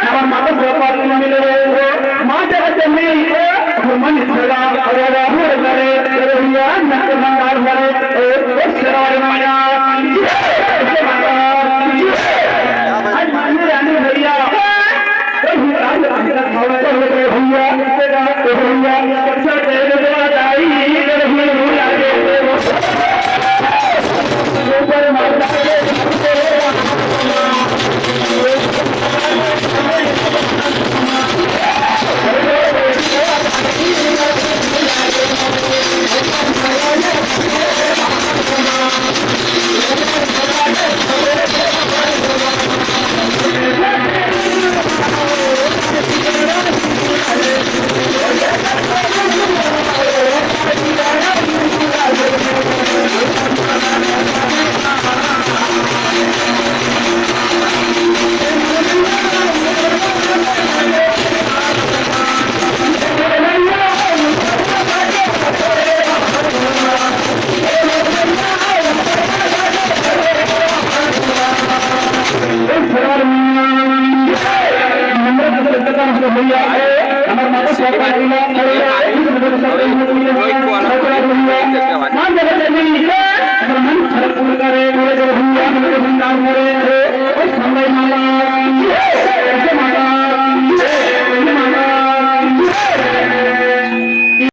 আমার মাথা ব্যাপার মিলে মা জগতে নেই मन छड़ा अरे करे भैया नक मंगार करे ओ शरार माया आज माने रानी भैया आज भैया भैया अच्छा तेरे द्वारा आई कर भी लागे ऊपर माता भैया हमारे माता सरकार मन